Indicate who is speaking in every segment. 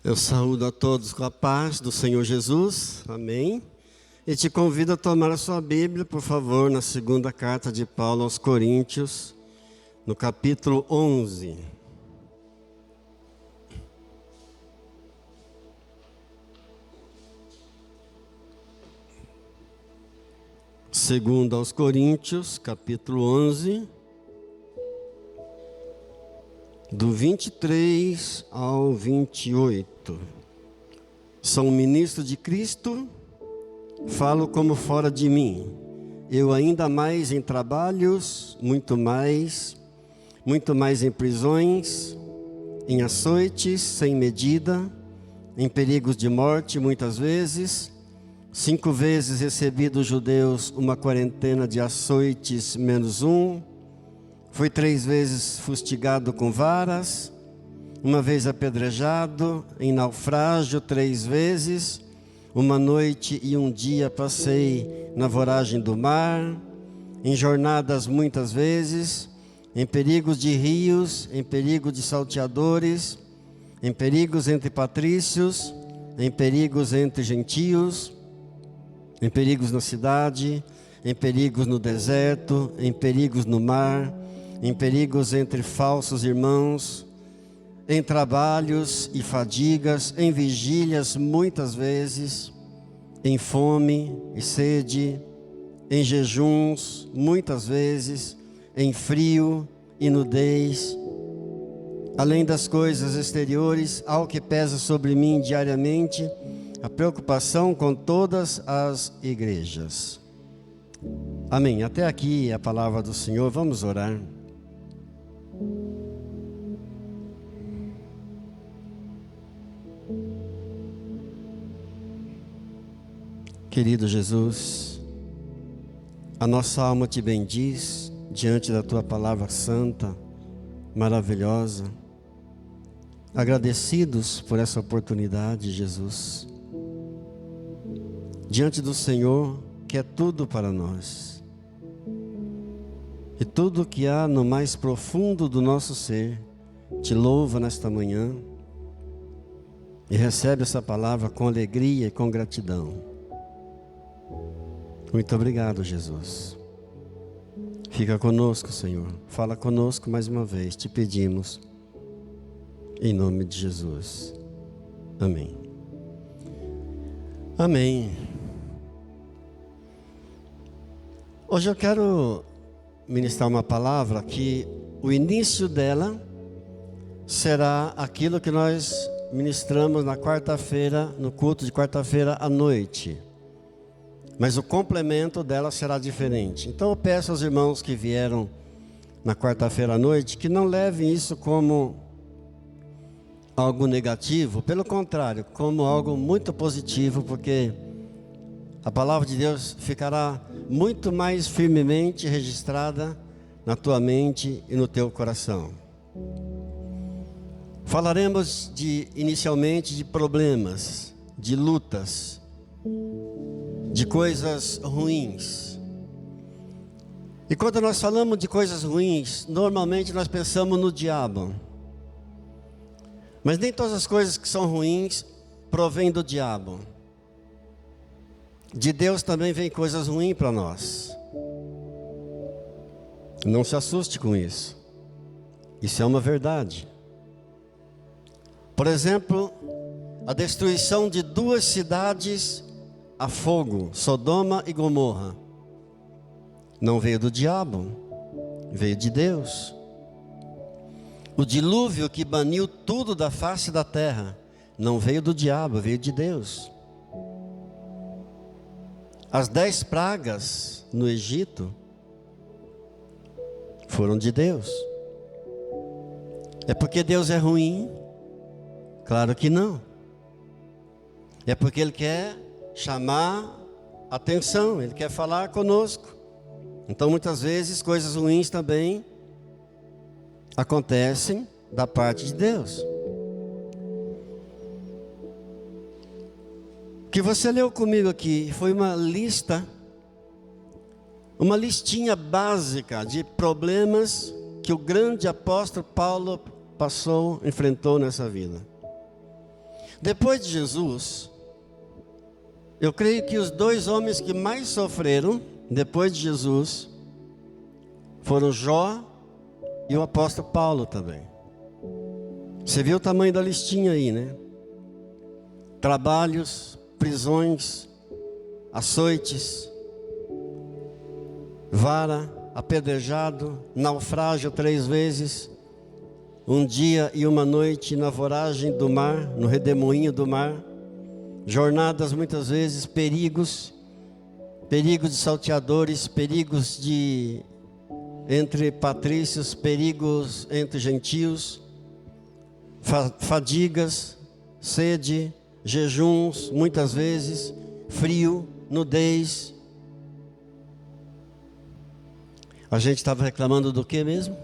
Speaker 1: Eu saúdo a todos com a paz do Senhor Jesus, amém. E te convido a tomar a sua Bíblia, por favor, na segunda carta de Paulo aos Coríntios, no capítulo 11. Segunda aos Coríntios, capítulo 11, do 23 ao 28. Sou um ministro de Cristo, falo como fora de mim. Eu ainda mais em trabalhos, muito mais em prisões, em açoites sem medida, em perigos de morte muitas vezes. 5 vezes recebi dos judeus uma quarentena de açoites menos um. Fui 3 vezes fustigado com varas, 1 vez apedrejado, em naufrágio 3 vezes, 1 noite e 1 dia passei na voragem do mar, em jornadas muitas vezes, em perigos de rios, em perigo de salteadores, em perigos entre patrícios, em perigos entre gentios, em perigos na cidade, em perigos no deserto, em perigos no mar, em perigos entre falsos irmãos, em trabalhos e fadigas, em vigílias muitas vezes, em fome e sede, em jejuns muitas vezes, em frio e nudez, além das coisas exteriores, ao que pesa sobre mim diariamente, a preocupação com todas as igrejas. Amém. Até aqui a palavra do Senhor. Vamos orar. Querido Jesus, a nossa alma te bendiz diante da tua palavra santa, maravilhosa. Agradecidos por essa oportunidade, Jesus, diante do Senhor, que é tudo para nós. E tudo que há no mais profundo do nosso ser, te louva nesta manhã e recebe essa palavra com alegria e com gratidão. Muito obrigado, Jesus. Fica conosco, Senhor. Fala conosco mais uma vez, te pedimos, em nome de Jesus. Amém. Amém. Hoje eu quero ministrar uma palavra que o início dela será aquilo que nós ministramos na quarta-feira, no culto de quarta-feira à noite. Mas o complemento dela será diferente. Então eu peço aos irmãos que vieram na quarta-feira à noite que não levem isso como algo negativo, pelo contrário, como algo muito positivo, porque a palavra de Deus ficará muito mais firmemente registrada na tua mente e no teu coração. Falaremos inicialmente de problemas, de lutas, de coisas ruins. E quando nós falamos de coisas ruins, normalmente nós pensamos no diabo. Mas nem todas as coisas que são ruins provêm do diabo. De Deus também vem coisas ruins para nós. Não se assuste com isso. Isso é uma verdade. Por exemplo, a destruição de 2 cidades a fogo, Sodoma e Gomorra, não veio do diabo, veio de Deus. O dilúvio que baniu tudo da face da terra, não veio do diabo, veio de Deus. As 10 pragas no Egito foram de Deus. É porque Deus é ruim? Claro que não. É porque Ele quer chamar atenção, Ele quer falar conosco. Então muitas vezes coisas ruins também acontecem da parte de Deus. O que você leu comigo aqui foi uma listinha básica de problemas que o grande apóstolo Paulo enfrentou nessa vida. Depois de Jesus, eu creio que os dois homens que mais sofreram depois de Jesus foram Jó e o apóstolo Paulo também. Você viu o tamanho da listinha aí, né? Trabalhos, prisões, açoites, vara, apedrejado, naufrágio 3 vezes, um dia e uma noite na voragem do mar, no redemoinho do mar, jornadas muitas vezes, perigos de salteadores, perigos entre patrícios, perigos entre gentios, fadigas, sede, jejuns, muitas vezes, frio, nudez. A gente estava reclamando do que mesmo?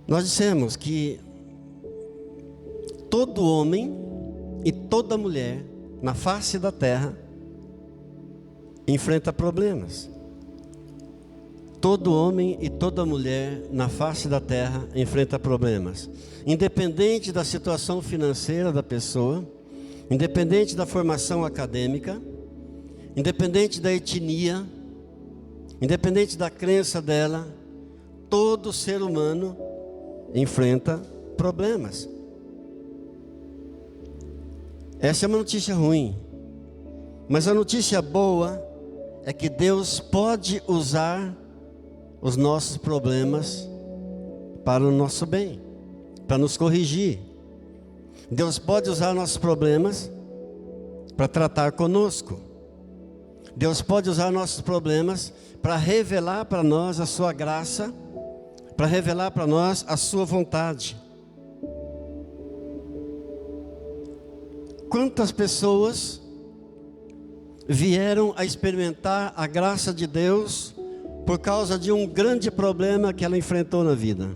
Speaker 1: Nós dissemos que todo homem e toda mulher na face da terra enfrenta problemas. Todo homem e toda mulher na face da terra enfrenta problemas. Independente da situação financeira da pessoa, independente da formação acadêmica, independente da etnia, independente da crença dela, todo ser humano enfrenta problemas. Essa é uma notícia ruim, mas a notícia boa é que Deus pode usar os nossos problemas para o nosso bem, para nos corrigir. Deus pode usar nossos problemas para tratar conosco. Deus pode usar nossos problemas para revelar para nós a sua graça, para revelar para nós a sua vontade. Quantas pessoas vieram a experimentar a graça de Deus por causa de um grande problema que ela enfrentou na vida?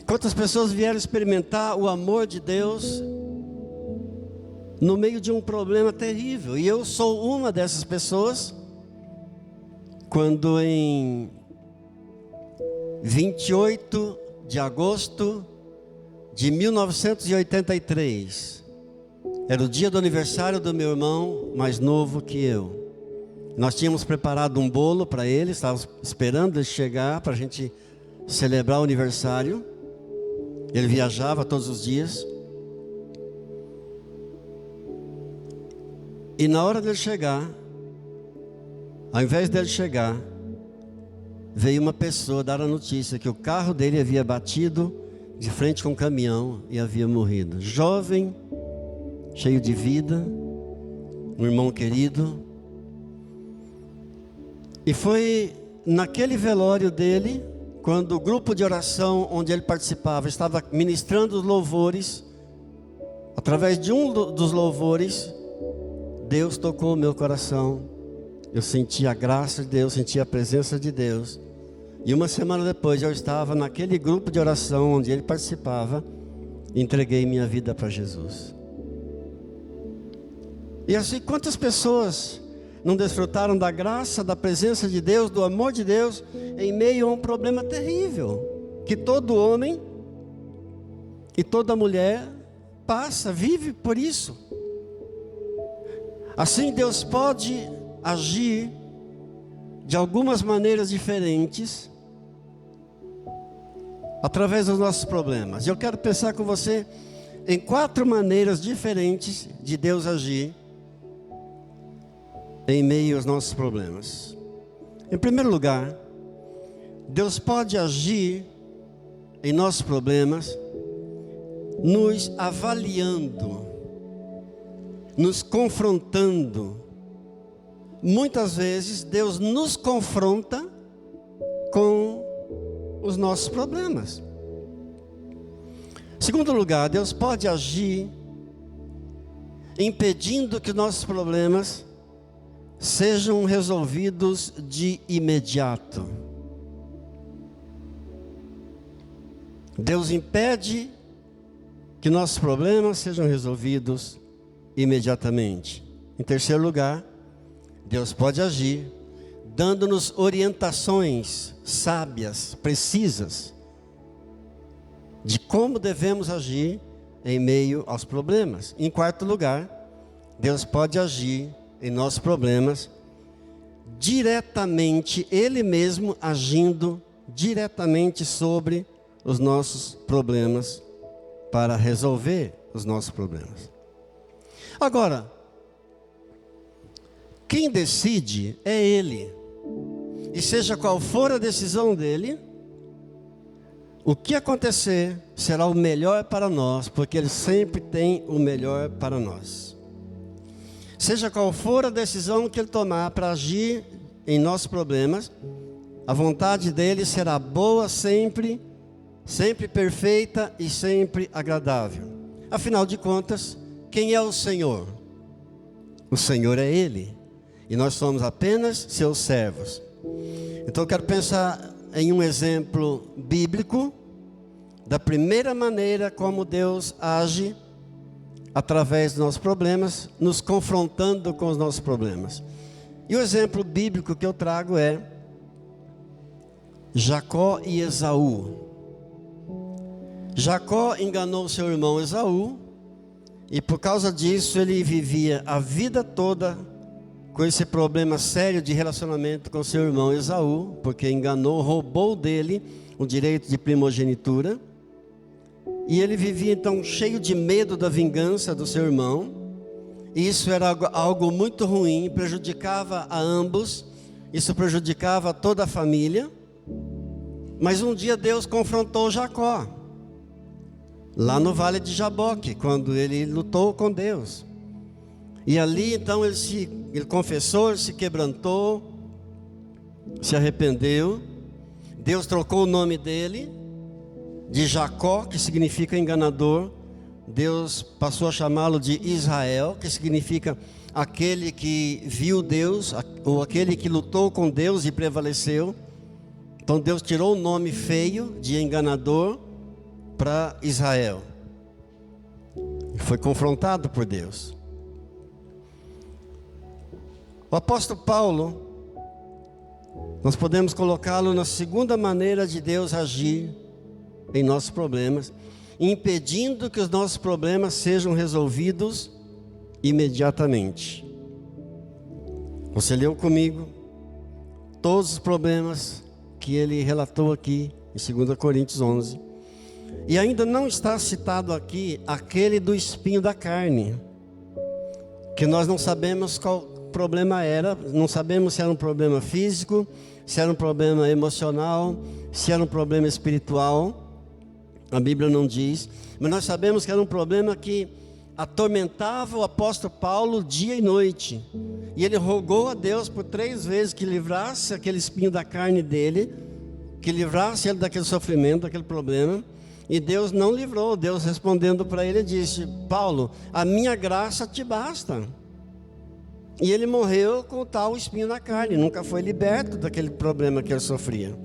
Speaker 1: Quantas pessoas vieram experimentar o amor de Deus no meio de um problema terrível? E eu sou uma dessas pessoas. Quando em 28 de agosto de 1983, era o dia do aniversário do meu irmão mais novo que eu. Nós tínhamos preparado um bolo para ele, estávamos esperando ele chegar para a gente celebrar o aniversário. Ele viajava todos os dias. E na hora dele chegar, ao invés dele chegar, veio uma pessoa dar a notícia que o carro dele havia batido de frente com um caminhão e havia morrido. Jovem, cheio de vida, um irmão querido. E foi naquele velório dele, quando o grupo de oração onde ele participava estava ministrando os louvores, através de um dos louvores, Deus tocou o meu coração. Eu senti a graça de Deus, senti a presença de Deus. E uma semana depois eu estava naquele grupo de oração onde ele participava e entreguei minha vida para Jesus. E assim, quantas pessoas não desfrutaram da graça, da presença de Deus, do amor de Deus, em meio a um problema terrível, que todo homem e toda mulher passa, vive por isso. Assim Deus pode agir de algumas maneiras diferentes, através dos nossos problemas. E eu quero pensar com você em 4 maneiras diferentes de Deus agir em meio aos nossos problemas. Em primeiro lugar, Deus pode agir em nossos problemas nos avaliando, nos confrontando. Muitas vezes Deus nos confronta com os nossos problemas. Em segundo lugar, Deus pode agir impedindo que nossos problemas sejam resolvidos de imediato. Deus impede que nossos problemas sejam resolvidos imediatamente. Em terceiro lugar, Deus pode agir dando-nos orientações sábias, precisas, de como devemos agir em meio aos problemas. Em quarto lugar, Deus pode agir em nossos problemas diretamente, Ele mesmo agindo diretamente sobre os nossos problemas para resolver os nossos problemas. Agora, quem decide é Ele. E seja qual for a decisão dele, o que acontecer será o melhor para nós, porque Ele sempre tem o melhor para nós. Seja qual for a decisão que Ele tomar para agir em nossos problemas, a vontade dEle será boa sempre, sempre perfeita e sempre agradável. Afinal de contas, quem é o Senhor? O Senhor é Ele, e nós somos apenas seus servos. Então eu quero pensar em um exemplo bíblico da primeira maneira como Deus age através dos nossos problemas, nos confrontando com os nossos problemas. E o exemplo bíblico que eu trago é Jacó e Esaú. Jacó enganou seu irmão Esaú, e por causa disso ele vivia a vida toda com esse problema sério de relacionamento com seu irmão Esaú, porque enganou, roubou dele o direito de primogenitura. E ele vivia então cheio de medo da vingança do seu irmão. E isso era algo muito ruim, prejudicava a ambos, isso prejudicava toda a família. Mas um dia Deus confrontou Jacó, lá no vale de Jaboque, quando ele lutou com Deus. E ali então ele confessou, ele se quebrantou, se arrependeu. Deus trocou o nome dele de Jacó, que significa enganador. Deus passou a chamá-lo de Israel, que significa aquele que viu Deus, ou aquele que lutou com Deus e prevaleceu. Então Deus tirou o nome feio de enganador para Israel. Foi confrontado por Deus. O apóstolo Paulo, nós podemos colocá-lo na segunda maneira de Deus agir em nossos problemas, impedindo que os nossos problemas sejam resolvidos imediatamente. Você leu comigo todos os problemas que ele relatou aqui em 2 Coríntios 11. E ainda não está citado aqui aquele do espinho da carne, que nós não sabemos qual problema era, não sabemos se era um problema físico, se era um problema emocional, se era um problema espiritual. A Bíblia não diz, mas nós sabemos que era um problema que atormentava o apóstolo Paulo dia e noite. E ele rogou a Deus por 3 vezes que livrasse aquele espinho da carne dele, que livrasse ele daquele sofrimento, daquele problema. E Deus não livrou. Deus respondendo para ele disse: Paulo, a minha graça te basta. E ele morreu com o tal espinho na carne, nunca foi liberto daquele problema que ele sofria.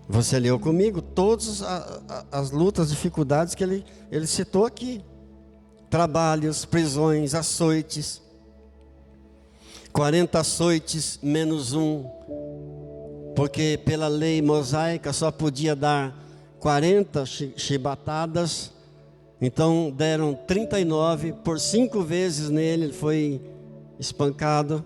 Speaker 1: Você leu comigo todas as lutas, dificuldades que ele citou aqui. Trabalhos, prisões, açoites. 40 açoites menos 1. Porque pela lei mosaica só podia dar 40 chibatadas. Então deram 39, por 5 vezes nele ele foi espancado,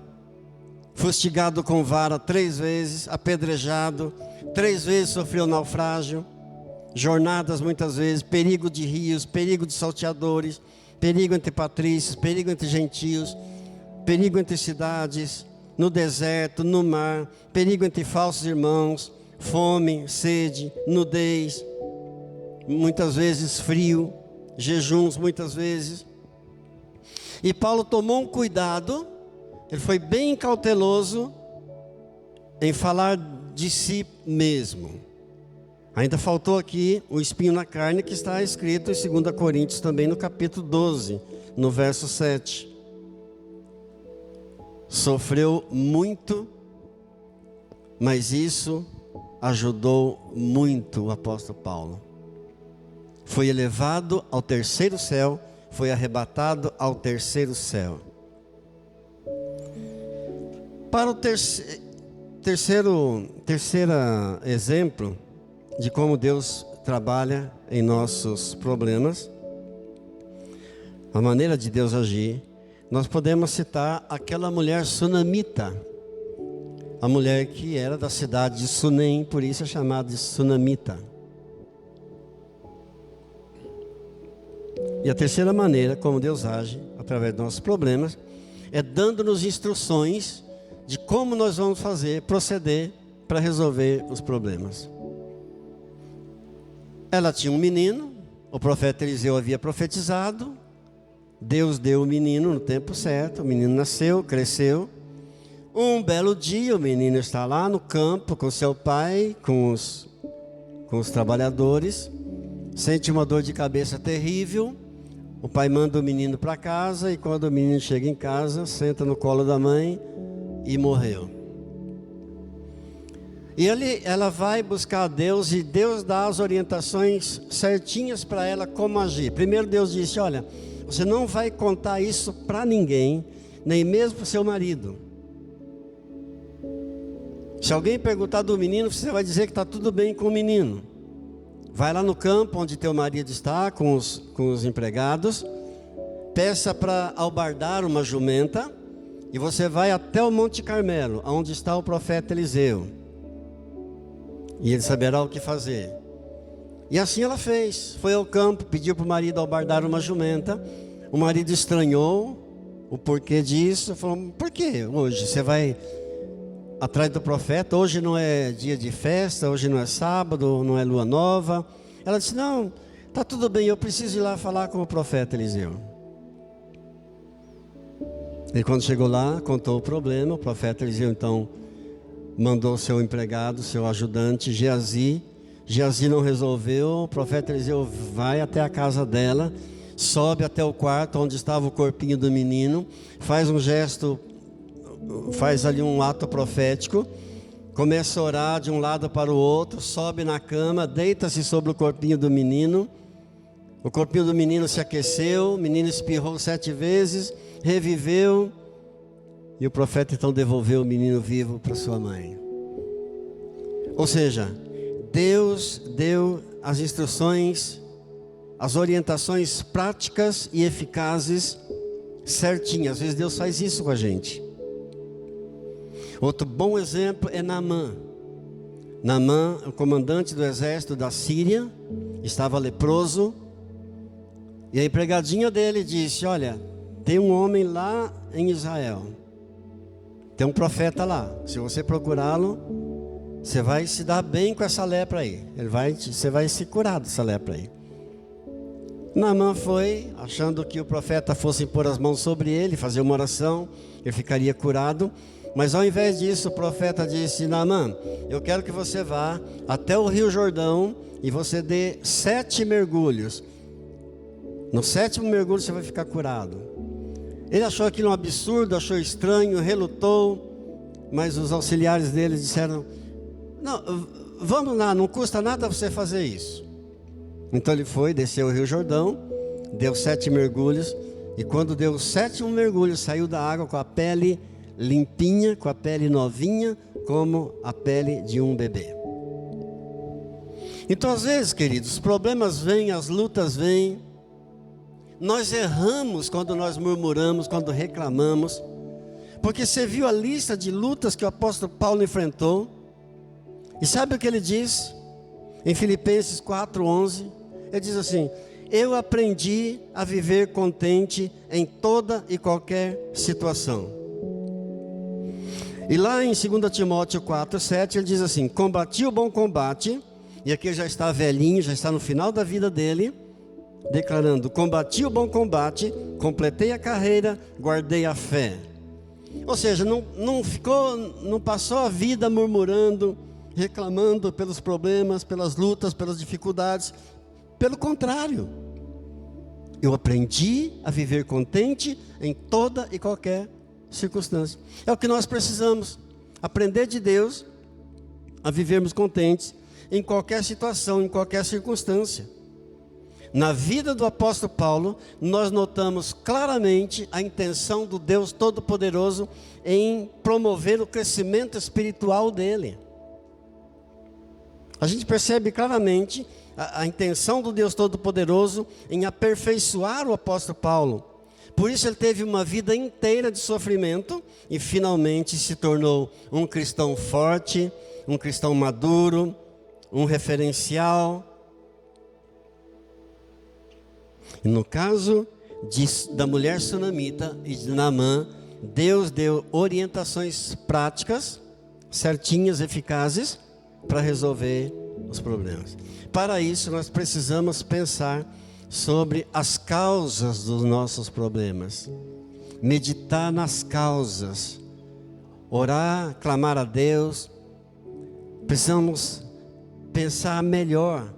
Speaker 1: fustigado com vara 3 vezes, apedrejado, 3 vezes sofreu naufrágio, jornadas muitas vezes, perigo de rios, perigo de salteadores, perigo entre patrícios, perigo entre gentios, perigo entre cidades, no deserto, no mar, perigo entre falsos irmãos, fome, sede, nudez, muitas vezes frio, jejuns muitas vezes. E Paulo tomou um cuidado, ele foi bem cauteloso em falar de si mesmo. Ainda faltou aqui o espinho na carne, que está escrito em 2 Coríntios também no capítulo 12, no verso 7. Sofreu muito, mas isso ajudou muito o apóstolo Paulo. Foi elevado ao 3º céu, foi arrebatado ao 3º céu. Para o terceiro exemplo de como Deus trabalha em nossos problemas, a maneira de Deus agir, nós podemos citar aquela mulher sunamita, a mulher que era da cidade de Sunem, por isso é chamada de sunamita. E a terceira maneira como Deus age através dos nossos problemas é dando-nos instruções de como nós vamos proceder para resolver os problemas. Ela tinha um menino, o profeta Eliseu havia profetizado, Deus deu o menino no tempo certo, o menino nasceu, cresceu. Um belo dia o menino está lá no campo com seu pai, com os trabalhadores, sente uma dor de cabeça terrível. O pai manda o menino para casa e quando o menino chega em casa, senta no colo da mãe e morreu. E ela vai buscar a Deus e Deus dá as orientações certinhas para ela como agir. Primeiro Deus disse, olha, você não vai contar isso para ninguém, nem mesmo para o seu marido. Se alguém perguntar do menino, você vai dizer que está tudo bem com o menino. Vai lá no campo onde teu marido está, com os empregados, peça para albardar uma jumenta, e você vai até o Monte Carmelo, onde está o profeta Eliseu. E ele saberá o que fazer. E assim ela fez, foi ao campo, pediu para o marido albardar uma jumenta. O marido estranhou o porquê disso, falou, por que hoje você vai atrás do profeta? Hoje não é dia de festa, hoje não é sábado, não é lua nova. Ela disse, não, está tudo bem, eu preciso ir lá falar com o profeta Eliseu. E quando chegou lá, contou o problema, o profeta Eliseu então mandou seu empregado, seu ajudante, Geazi. Geazi não resolveu, o profeta Eliseu vai até a casa dela, sobe até o quarto onde estava o corpinho do menino, faz um gesto, faz ali um ato profético, começa a orar de um lado para o outro, sobe na cama, deita-se sobre o corpinho do menino. O corpinho do menino se aqueceu, o menino espirrou 7 vezes, reviveu, e o profeta então devolveu o menino vivo para sua mãe. Ou seja, Deus deu as instruções, as orientações práticas e eficazes certinhas. Às vezes Deus faz isso com a gente. Outro bom exemplo é Naamã. Naamã, o comandante do exército da Síria, estava leproso. E a empregadinha dele disse, olha, tem um homem lá em Israel, tem um profeta lá, se você procurá-lo, você vai se dar bem com essa lepra aí, você vai se curar dessa lepra aí. Naamã foi, achando que o profeta fosse pôr as mãos sobre ele, fazer uma oração, ele ficaria curado. Mas ao invés disso, o profeta disse, Naamã, eu quero que você vá até o Rio Jordão e você dê 7 mergulhos. No 7º mergulho você vai ficar curado. Ele achou aquilo um absurdo, achou estranho, relutou, mas os auxiliares dele disseram, não, vamos lá, não custa nada você fazer isso. Então ele foi, desceu o Rio Jordão, deu 7 mergulhos, e quando deu o 7º mergulho, saiu da água com a pele limpinha, com a pele novinha, como a pele de um bebê. Então às vezes, queridos, os problemas vêm, as lutas vêm, nós erramos quando nós murmuramos, quando reclamamos, porque você viu a lista de lutas que o apóstolo Paulo enfrentou, e sabe o que ele diz? Em Filipenses 4:11, ele diz assim, eu aprendi a viver contente em toda e qualquer situação. E lá em 2 Timóteo 4:7, ele diz assim, combati o bom combate, e aqui ele já está velhinho, já está no final da vida dele, declarando, combati o bom combate, completei a carreira, guardei a fé. Ou seja, não passou a vida murmurando, reclamando pelos problemas, pelas lutas, pelas dificuldades. Pelo contrário, eu aprendi a viver contente em toda e qualquer circunstância. É o que nós precisamos, aprender de Deus a vivermos contentes em qualquer situação, em qualquer circunstância. Na vida do apóstolo Paulo, nós notamos claramente a intenção do Deus Todo-Poderoso em promover o crescimento espiritual dele. A gente percebe claramente a intenção do Deus Todo-Poderoso em aperfeiçoar o apóstolo Paulo. Por isso ele teve uma vida inteira de sofrimento e finalmente se tornou um cristão forte, um cristão maduro, um referencial. E no caso da mulher sunamita e de Naamã, Deus deu orientações práticas, certinhas, eficazes, para resolver os problemas. Para isso, nós precisamos pensar sobre as causas dos nossos problemas, meditar nas causas, orar, clamar a Deus. Precisamos pensar melhor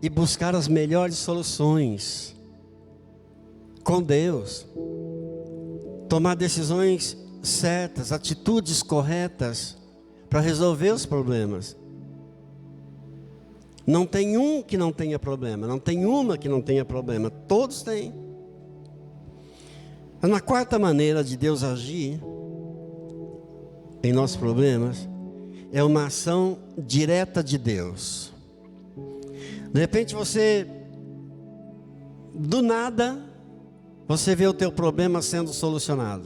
Speaker 1: e buscar as melhores soluções com Deus, tomar decisões certas, atitudes corretas para resolver os problemas. Não tem um que não tenha problema, não tem uma que não tenha problema, todos têm. Mas na quarta maneira de Deus agir em nossos problemas, é uma ação direta de Deus. De repente você, do nada, você vê o teu problema sendo solucionado.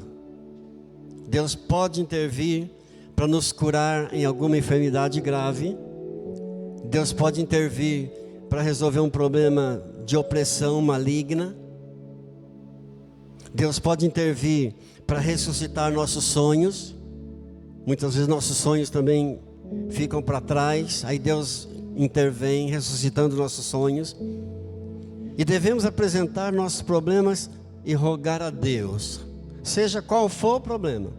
Speaker 1: Deus pode intervir para nos curar em alguma enfermidade grave. Deus pode intervir para resolver um problema de opressão maligna. Deus pode intervir para ressuscitar nossos sonhos. Muitas vezes nossos sonhos também ficam para trás. Aí Deus intervém ressuscitando nossos sonhos. E devemos apresentar nossos problemas e rogar a Deus, seja qual for o problema.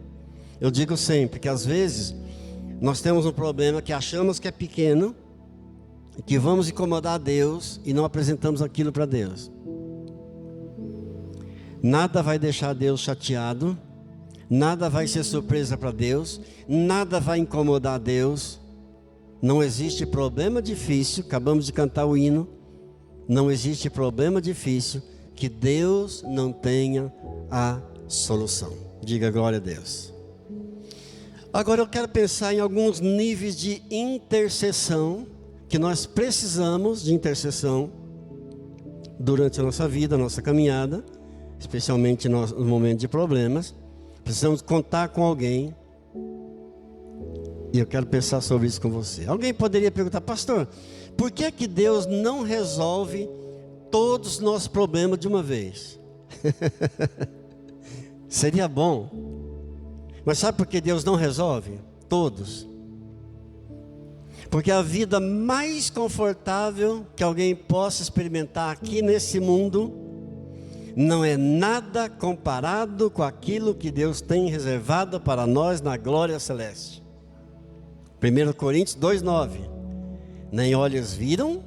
Speaker 1: Eu digo sempre que às vezes nós temos um problema que achamos que é pequeno, que vamos incomodar a Deus e não apresentamos aquilo para Deus. Nada vai deixar Deus chateado, nada vai ser surpresa para Deus, nada vai incomodar a Deus. Não existe problema difícil, acabamos de cantar o hino, não existe problema difícil que Deus não tenha a solução. Diga glória a Deus. Agora eu quero pensar em alguns níveis de intercessão, que nós precisamos de intercessão durante a nossa vida, a nossa caminhada, especialmente no momento de problemas. Precisamos contar com alguém. E eu quero pensar sobre isso com você. Alguém poderia perguntar: pastor, por que é que Deus não resolve todos os nossos problemas de uma vez? Seria bom. Mas sabe por que Deus não resolve todos? Porque a vida mais confortável que alguém possa experimentar aqui nesse mundo não é nada comparado com aquilo que Deus tem reservado para nós na glória celeste. 1 Coríntios 2:9. Nem olhos viram,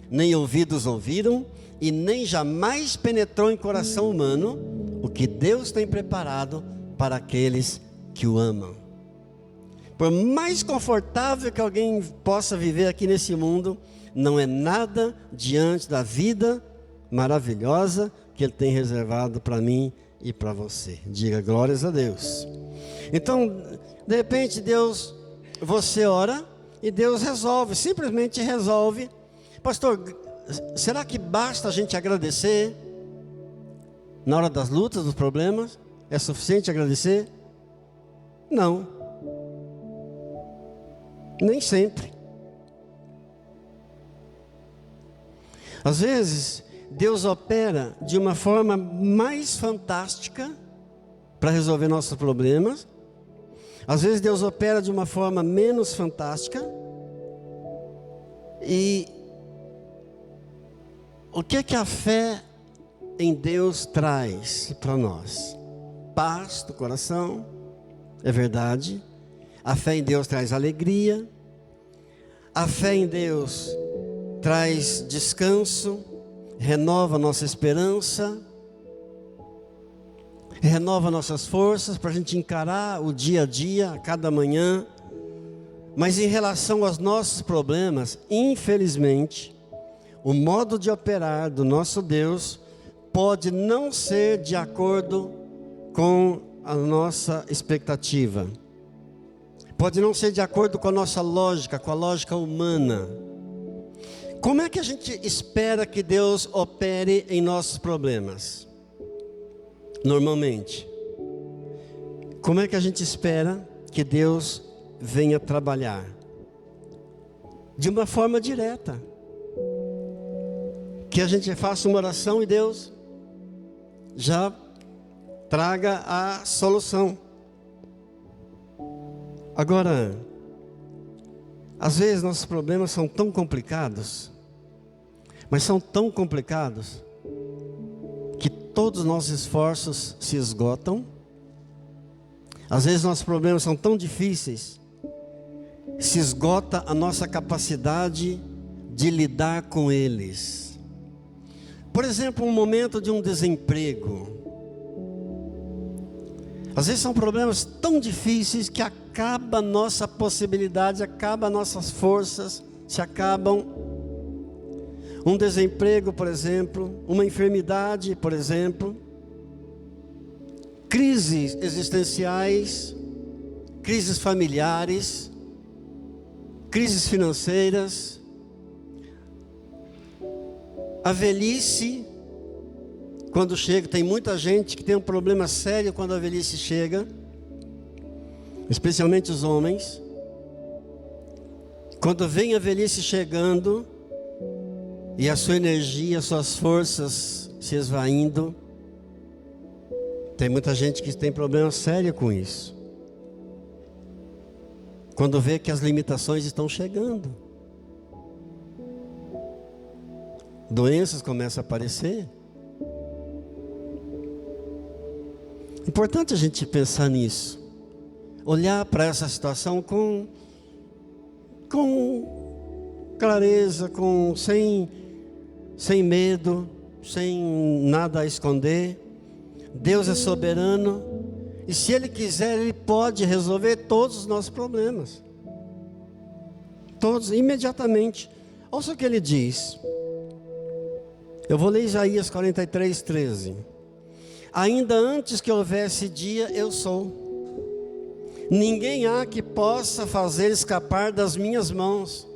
Speaker 1: nem ouvidos ouviram, e nem jamais penetrou em coração humano o que Deus tem preparado para aqueles que o amam. Por mais confortável que alguém possa viver aqui nesse mundo, não é nada diante da vida maravilhosa que Ele tem reservado para mim e para você. Diga glórias a Deus. Então, de repente você ora e Deus resolve, simplesmente resolve. Pastor, será que basta a gente agradecer na hora das lutas, dos problemas? É suficiente agradecer? Não. Nem sempre. Às vezes, Deus opera de uma forma mais fantástica para resolver nossos problemas. Às vezes Deus opera de uma forma menos fantástica. E o que é que a fé em Deus traz para nós? Paz do coração, é verdade. A fé em Deus traz alegria. A fé em Deus traz descanso, renova nossa esperança, renova nossas forças para a gente encarar o dia a dia, a cada manhã. Mas em relação aos nossos problemas, infelizmente, o modo de operar do nosso Deus pode não ser de acordo com a nossa expectativa. Pode não ser de acordo com a nossa lógica, com a lógica humana. Como é que a gente espera que Deus opere em nossos problemas? Normalmente. Como é que a gente espera que Deus venha trabalhar? De uma forma direta. Que a gente faça uma oração e Deus já traga a solução. Agora, às vezes nossos problemas são tão complicados, mas são tão complicados, que todos os nossos esforços se esgotam. Às vezes nossos problemas são tão difíceis, se esgota a nossa capacidade de lidar com eles. Por exemplo, um momento de um desemprego. Às vezes são problemas tão difíceis que acaba a nossa possibilidade, acaba nossas forças, se acabam. Um desemprego, por exemplo, uma enfermidade, por exemplo, crises existenciais, crises familiares, crises financeiras, a velhice, quando chega, tem muita gente que tem um problema sério quando a velhice chega, especialmente os homens. Quando vem a velhice chegando, e a sua energia, as suas forças se esvaindo, tem muita gente que tem problema sério com isso. Quando vê que as limitações estão chegando, doenças começam a aparecer. Importante a gente pensar nisso, olhar para essa situação com clareza, sem medo, sem nada a esconder. Deus é soberano, e se Ele quiser, Ele pode resolver todos os nossos problemas, todos, imediatamente. Ouça o que Ele diz. Eu vou ler Isaías 43, 13. Ainda antes que houvesse dia, eu sou. Ninguém há que possa fazer escapar das minhas mãos.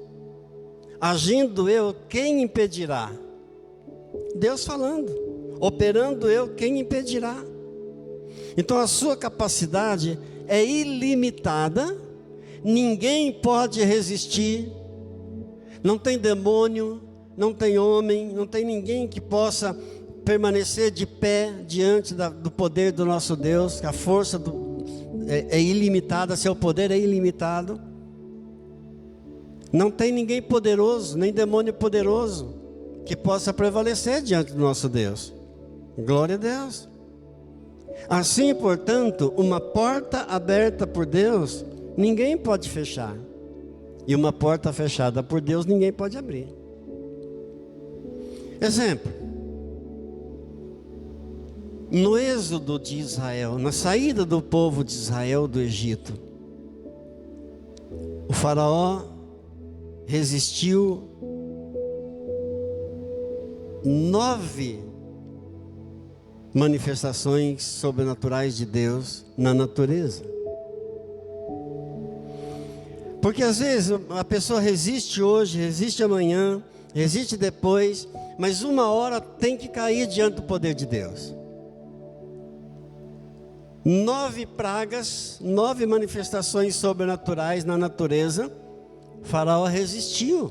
Speaker 1: Agindo eu, quem impedirá? Deus falando. Operando eu, quem impedirá? Então a sua capacidade é ilimitada. Ninguém pode resistir. Não tem demônio, não tem homem, não tem ninguém que possa permanecer de pé diante do poder do nosso Deus. A força é ilimitada, seu poder é ilimitado. Não tem ninguém poderoso, nem demônio poderoso que possa prevalecer diante do nosso Deus. Glória a Deus. Assim, portanto, uma porta aberta por Deus, ninguém pode fechar. E uma porta fechada por Deus, ninguém pode abrir. Exemplo. No êxodo de Israel, na saída do povo de Israel do Egito, o faraó resistiu 9 manifestações sobrenaturais de Deus na natureza. Porque às vezes a pessoa resiste hoje, resiste amanhã, resiste depois, mas uma hora tem que cair diante do poder de Deus. 9 pragas, 9 manifestações sobrenaturais na natureza, Faraó resistiu.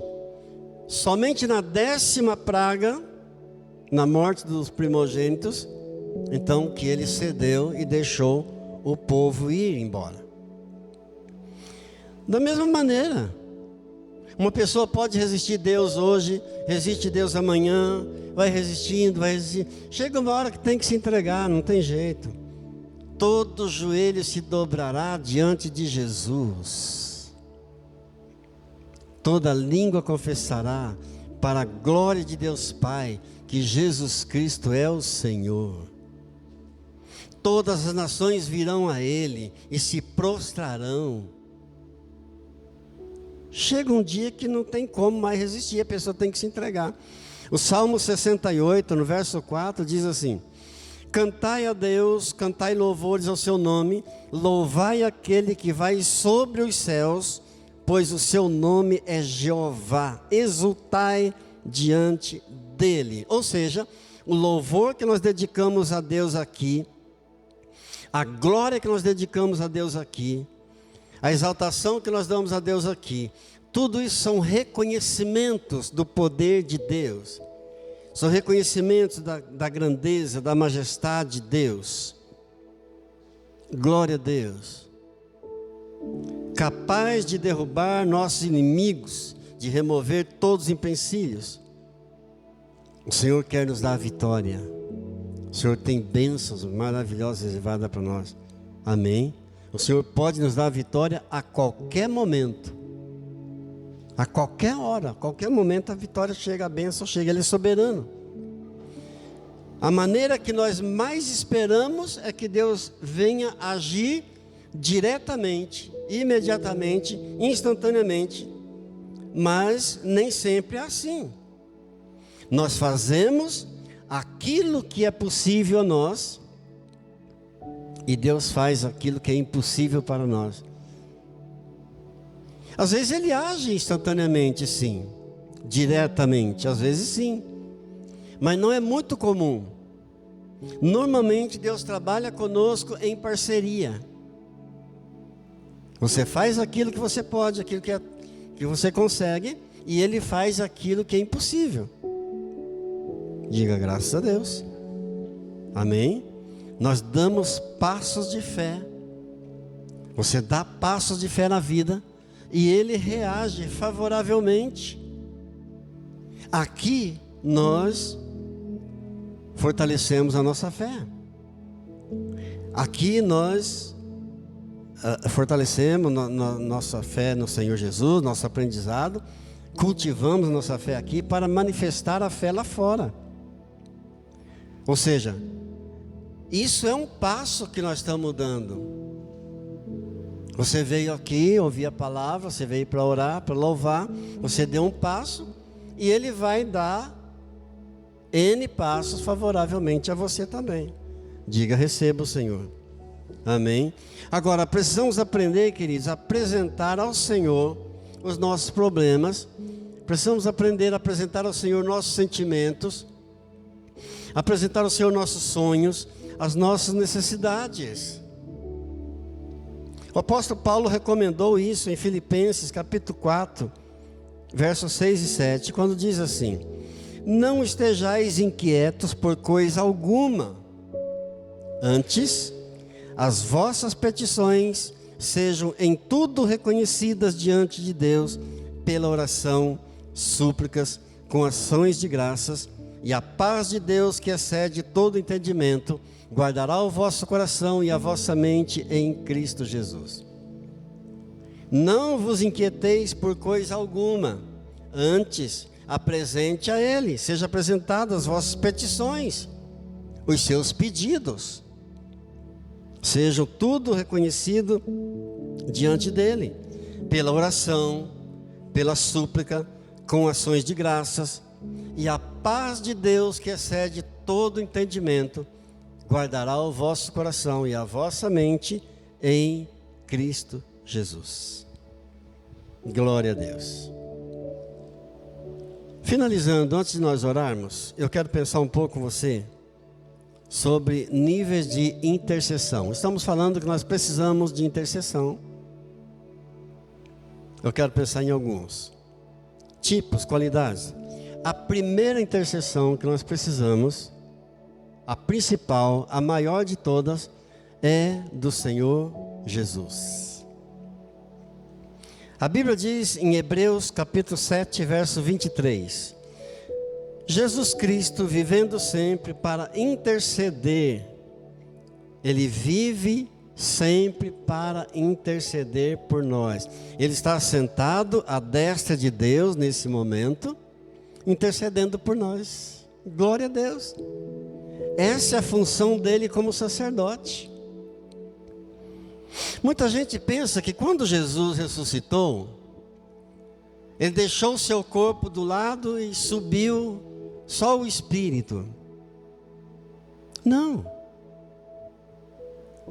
Speaker 1: Somente na 10ª praga, na morte dos primogênitos, então que ele cedeu e deixou o povo ir embora. Da mesma maneira, uma pessoa pode resistir Deus hoje, resiste Deus amanhã, vai resistindo, vai resistindo. Chega uma hora que tem que se entregar, não tem jeito. Todo joelho se dobrará diante de Jesus. Toda língua confessará para a glória de Deus Pai que Jesus Cristo é o Senhor. Todas as nações virão a Ele e se prostrarão. Chega um dia que não tem como mais resistir, a pessoa tem que se entregar. O Salmo 68, no verso 4, diz assim: cantai a Deus, cantai louvores ao seu nome, louvai aquele que vai sobre os céus, pois o seu nome é Jeová. Exultai diante dele. Ou seja, o louvor que nós dedicamos a Deus aqui, a glória que nós dedicamos a Deus aqui, a exaltação que nós damos a Deus aqui, tudo isso são reconhecimentos do poder de Deus. São reconhecimentos da grandeza, da majestade de Deus. Glória a Deus. Capaz de derrubar nossos inimigos, de remover todos os empecilhos. O Senhor quer nos dar a vitória. O Senhor tem bênçãos maravilhosas reservadas para nós. Amém? O Senhor pode nos dar a vitória a qualquer momento. A qualquer hora, a qualquer momento a vitória chega, a bênção chega, Ele é soberano. A maneira que nós mais esperamos é que Deus venha agir diretamente, imediatamente, instantaneamente, mas nem sempre é assim. Nós fazemos aquilo que é possível a nós, e Deus faz aquilo que é impossível para nós. Às vezes Ele age instantaneamente, sim, diretamente, às vezes sim, mas não é muito comum. Normalmente Deus trabalha conosco em parceria. Você faz aquilo que você pode, aquilo que você consegue, e Ele faz aquilo que é impossível. Diga graças a Deus. Amém? Nós damos passos de fé. Você dá passos de fé na vida e Ele reage favoravelmente. Aqui nós fortalecemos a nossa fé. Aqui nós fortalecemos nossa fé no Senhor Jesus, nosso aprendizado. Cultivamos nossa fé aqui para manifestar a fé lá fora. Ou seja, isso é um passo que nós estamos dando. Você veio aqui ouvir a palavra, você veio para orar, para louvar, você deu um passo e Ele vai dar N passos favoravelmente a você também. Diga, receba o Senhor. Amém? Agora, precisamos aprender, queridos, a apresentar ao Senhor os nossos problemas. Precisamos aprender a apresentar ao Senhor nossos sentimentos, apresentar ao Senhor nossos sonhos, as nossas necessidades. O apóstolo Paulo recomendou isso em Filipenses capítulo 4, versos 6 e 7, quando diz assim: não estejais inquietos por coisa alguma, antes, as vossas petições sejam em tudo reconhecidas diante de Deus, pela oração, súplicas, com ações de graças, e a paz de Deus, que excede todo entendimento, guardará o vosso coração e a vossa mente em Cristo Jesus. Não vos inquieteis por coisa alguma, antes apresente a Ele, seja apresentado as vossas petições, os seus pedidos, sejam tudo reconhecido diante dEle, pela oração, pela súplica, com ações de graças, e a paz de Deus, que excede todo entendimento, guardará o vosso coração e a vossa mente em Cristo Jesus. Glória a Deus. Finalizando, antes de nós orarmos, eu quero pensar um pouco com você sobre níveis de intercessão. Estamos falando que nós precisamos de intercessão. Eu quero pensar em alguns tipos, qualidades. A primeira intercessão que nós precisamos, a principal, a maior de todas, é do Senhor Jesus. A Bíblia diz em Hebreus capítulo 7, verso 23: Jesus Cristo, vivendo sempre para interceder, Ele vive sempre para interceder por nós. Ele está sentado à destra de Deus nesse momento, intercedendo por nós. Glória a Deus. Essa é a função dele como sacerdote. Muita gente pensa que quando Jesus ressuscitou, Ele deixou o seu corpo do lado e subiu só o Espírito. Não.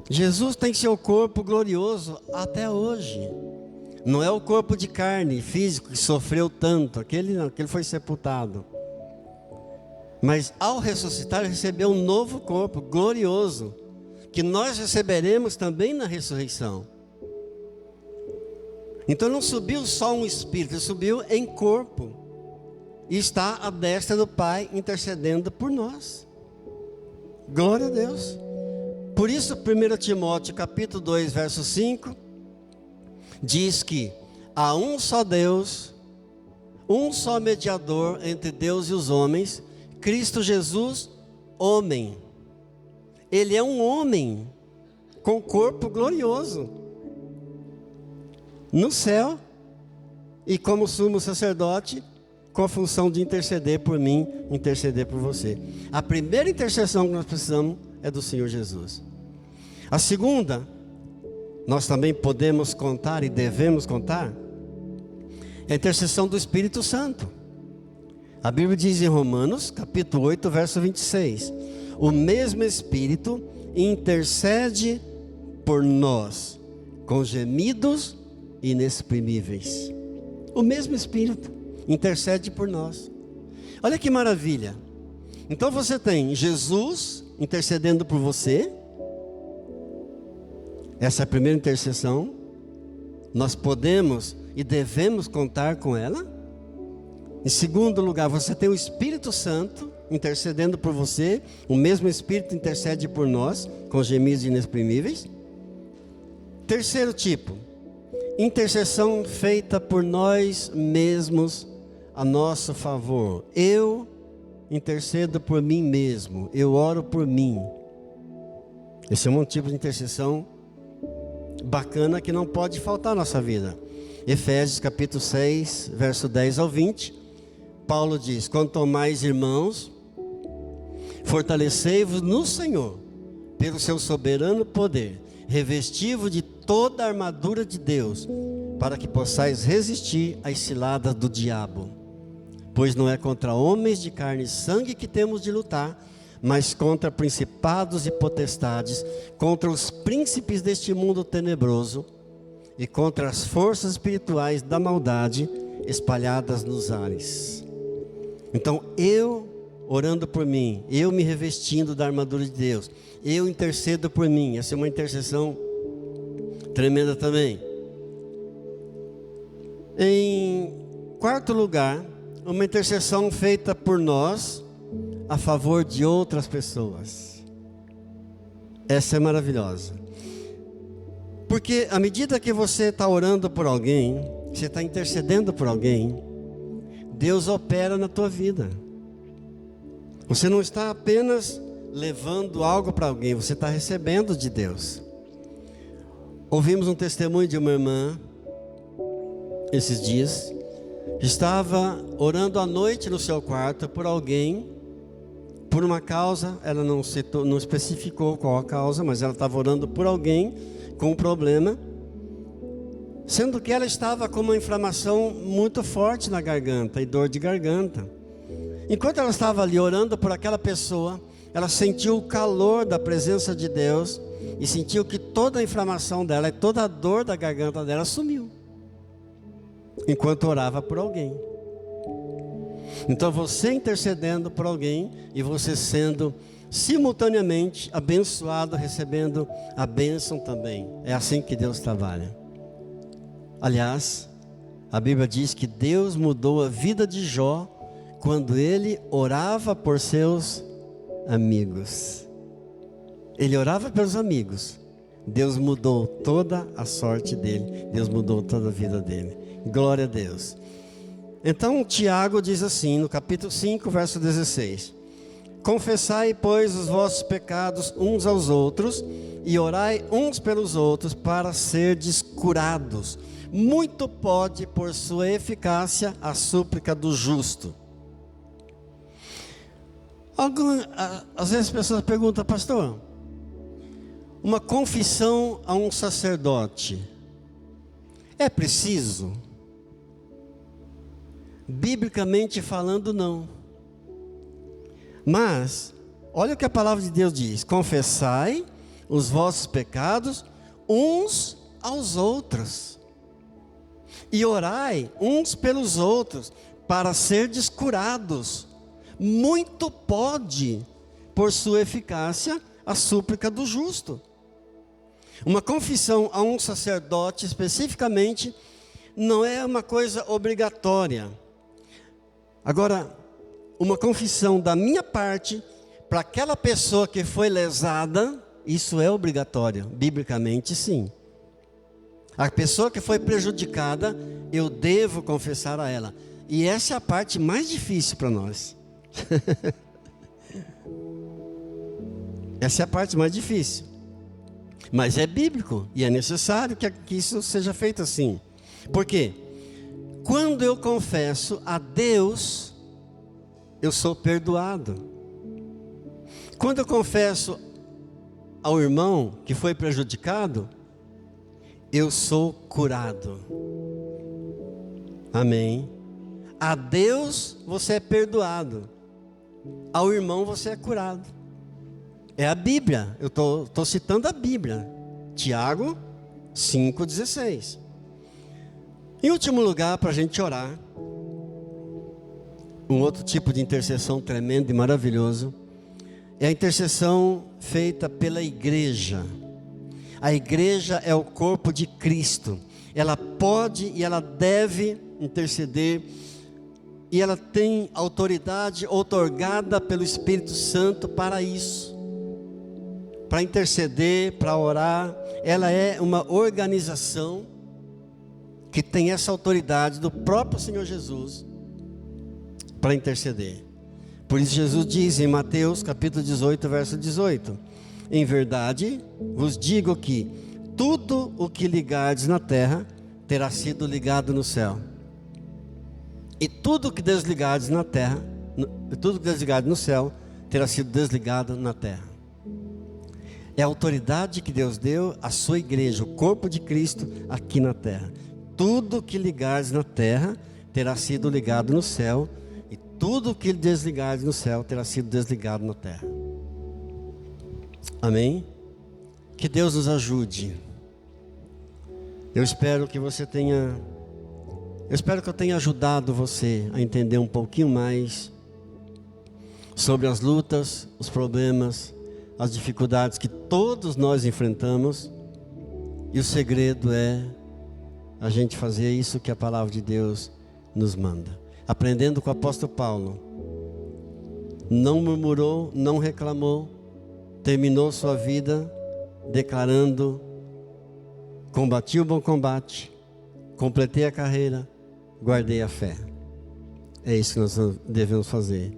Speaker 1: Jesus tem seu corpo glorioso até hoje. Não é o corpo de carne físico que sofreu tanto, aquele não, aquele foi sepultado. Mas ao ressuscitar, recebeu um novo corpo glorioso, que nós receberemos também na ressurreição. Então não subiu só um espírito, ele subiu em corpo. E está à destra do Pai intercedendo por nós. Glória a Deus. Por isso 1 Timóteo capítulo 2, verso 5, diz que há um só Deus, um só mediador entre Deus e os homens, Cristo Jesus, homem. Ele é um homem com corpo glorioso no céu e como sumo sacerdote, com a função de interceder por mim, interceder por você. A primeira intercessão que nós precisamos é do Senhor Jesus. A segunda, nós também podemos contar e devemos contar, é a intercessão do Espírito Santo. A Bíblia diz em Romanos, capítulo 8, verso 26, o mesmo Espírito intercede por nós, com gemidos inexprimíveis. O mesmo Espírito intercede por nós. Olha que maravilha. Então você tem Jesus intercedendo por você. Essa é a primeira intercessão. Nós podemos e devemos contar com ela. Em segundo lugar, você tem o Espírito Santo intercedendo por você. O mesmo Espírito intercede por nós, com gemidos inexprimíveis. Terceiro tipo, intercessão feita por nós mesmos a nosso favor. Eu intercedo por mim mesmo, eu oro por mim. Esse é um tipo de intercessão bacana que não pode faltar na nossa vida. Efésios capítulo 6, verso 10 ao 20, Paulo diz: quanto ao mais, irmãos, fortalecei-vos no Senhor, pelo seu soberano poder, revesti-vos de toda a armadura de Deus, para que possais resistir às ciladas do diabo. Pois não é contra homens de carne e sangue que temos de lutar, mas contra principados e potestades, contra os príncipes deste mundo tenebroso e contra as forças espirituais da maldade espalhadas nos ares. Então eu orando por mim, eu me revestindo da armadura de Deus, eu intercedo por mim. Essa é uma intercessão tremenda também. Em quarto lugar, uma intercessão feita por nós a favor de outras pessoas. Essa é maravilhosa. Porque à medida que você está orando por alguém, você está intercedendo por alguém, Deus opera na tua vida. Você não está apenas levando algo para alguém, você está recebendo de Deus. Ouvimos um testemunho de uma irmã esses dias. Estava orando à noite no seu quarto por alguém, por uma causa. Ela não especificou qual a causa, mas ela estava orando por alguém com um problema, sendo que ela estava com uma inflamação muito forte na garganta e dor de garganta. Enquanto ela estava ali orando por aquela pessoa, ela sentiu o calor da presença de Deus e sentiu que toda a inflamação dela e toda a dor da garganta dela sumiu, enquanto orava por alguém. Então você intercedendo por alguém e você sendo simultaneamente abençoado, recebendo a bênção também. É assim que Deus trabalha. Aliás, a Bíblia diz que Deus mudou a vida de Jó quando ele orava por seus amigos. Ele orava pelos amigos. Deus mudou toda a sorte dele. Deus mudou toda a vida dele. Glória a Deus. Então Tiago diz assim, no capítulo 5, verso 16: confessai, pois, os vossos pecados uns aos outros, e orai uns pelos outros, para serdes curados. Muito pode, por sua eficácia, a súplica do justo. Às vezes as pessoas perguntam: pastor, uma confissão a um sacerdote é preciso? Biblicamente falando, não. Mas olha o que a palavra de Deus diz: confessai os vossos pecados uns aos outros. E orai uns pelos outros, para serdes curados. Muito pode, por sua eficácia, a súplica do justo. Uma confissão a um sacerdote, especificamente, não é uma coisa obrigatória. Agora, uma confissão da minha parte, para aquela pessoa que foi lesada, isso é obrigatório, biblicamente sim. A pessoa que foi prejudicada, eu devo confessar a ela. E essa é a parte mais difícil para nós. Essa é a parte mais difícil. Mas é bíblico e é necessário que isso seja feito assim. Por quê? Quando eu confesso a Deus, eu sou perdoado. Quando eu confesso ao irmão que foi prejudicado, eu sou curado. Amém. A Deus você é perdoado. Ao irmão você é curado. É a Bíblia. Eu estou citando a Bíblia. Tiago 5,16. Em último lugar, para a gente orar, um outro tipo de intercessão tremendo e maravilhoso, é a intercessão feita pela igreja. A igreja é o corpo de Cristo. Ela pode e ela deve interceder. E ela tem autoridade outorgada pelo Espírito Santo para isso. Para interceder, para orar. Ela é uma organização que tem essa autoridade do próprio Senhor Jesus para interceder. Por isso Jesus diz em Mateus capítulo 18, verso 18: em verdade vos digo que tudo o que ligardes na terra terá sido ligado no céu, e tudo que desligardes na terra, tudo que desligardes no céu terá sido desligado na terra. É a autoridade que Deus deu à sua igreja, o corpo de Cristo aqui na terra. Tudo que ligardes na terra terá sido ligado no céu, e tudo que desligardes no céu terá sido desligado na terra. Amém? Que Deus nos ajude. Eu espero que eu tenha ajudado você a entender um pouquinho mais sobre as lutas, os problemas, as dificuldades que todos nós enfrentamos. E o segredo é a gente fazer isso que a palavra de Deus nos manda. Aprendendo com o apóstolo Paulo. Não murmurou, não reclamou, terminou sua vida declarando: combati o bom combate, completei a carreira, guardei a fé. É isso que nós devemos fazer,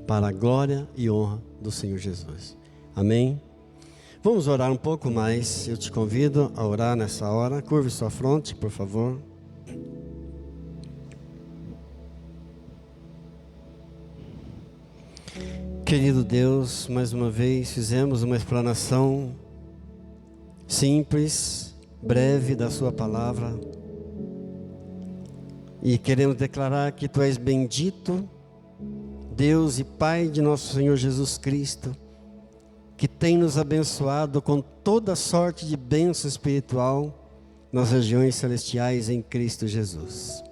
Speaker 1: para a glória e honra do Senhor Jesus. Amém? Vamos orar um pouco mais. Eu te convido a orar nessa hora. Curve sua fronte, por favor. Querido Deus, mais uma vez fizemos uma explanação simples, breve da sua palavra. E queremos declarar que Tu és bendito, Deus e Pai de nosso Senhor Jesus Cristo, que tem nos abençoado com toda sorte de bênção espiritual nas regiões celestiais em Cristo Jesus.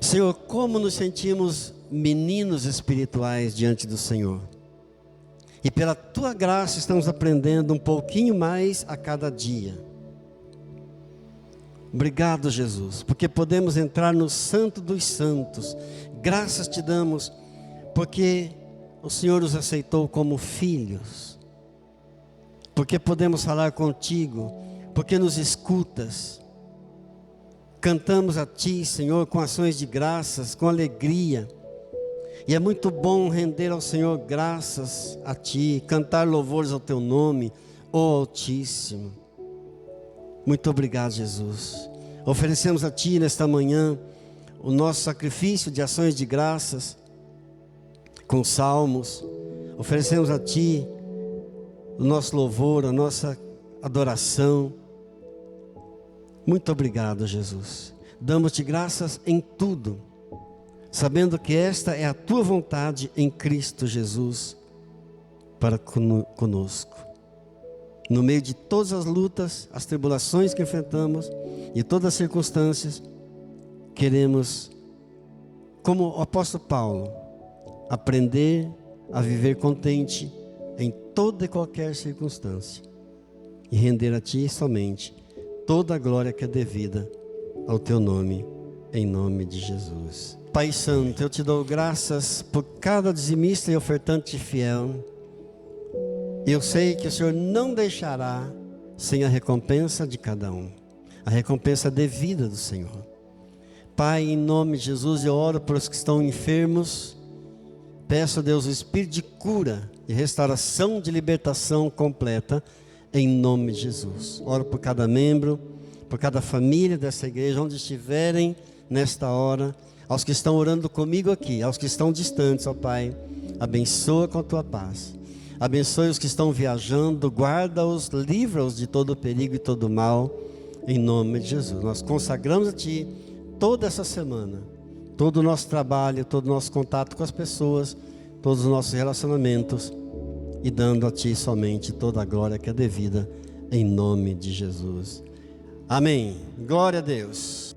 Speaker 1: Senhor, como nos sentimos meninos espirituais diante do Senhor. E pela Tua graça estamos aprendendo um pouquinho mais a cada dia. Obrigado, Jesus, porque podemos entrar no Santo dos Santos. Graças Te damos, porque o Senhor nos aceitou como filhos, porque podemos falar contigo, porque nos escutas. Cantamos a Ti, Senhor, com ações de graças, com alegria. E é muito bom render ao Senhor graças a Ti, cantar louvores ao Teu nome, ó Altíssimo. Muito obrigado, Jesus. Oferecemos a Ti nesta manhã o nosso sacrifício de ações de graças, com salmos. Oferecemos a Ti o nosso louvor, a nossa adoração. Muito obrigado, Jesus. Damos-Te graças em tudo, sabendo que esta é a Tua vontade em Cristo Jesus para conosco. No meio de todas as lutas, as tribulações que enfrentamos, em todas as circunstâncias, queremos, como o apóstolo Paulo, aprender a viver contente em toda e qualquer circunstância e render a Ti somente toda a glória que é devida ao Teu nome, em nome de Jesus. Pai Santo, eu Te dou graças por cada dizimista e ofertante fiel. Eu sei que o Senhor não deixará sem a recompensa de cada um, a recompensa devida do Senhor. Pai, em nome de Jesus, eu oro por os que estão enfermos. Peço a Deus o espírito de cura, de restauração, de libertação completa, em nome de Jesus. Oro por cada membro, por cada família dessa igreja, onde estiverem nesta hora, aos que estão orando comigo aqui, aos que estão distantes, ó Pai, abençoa com a Tua paz. Abençoe os que estão viajando, guarda-os, livra-os de todo perigo e todo mal, em nome de Jesus. Nós consagramos a Ti toda essa semana, todo o nosso trabalho, todo o nosso contato com as pessoas, todos os nossos relacionamentos, e dando a Ti somente toda a glória que é devida, em nome de Jesus. Amém. Glória a Deus.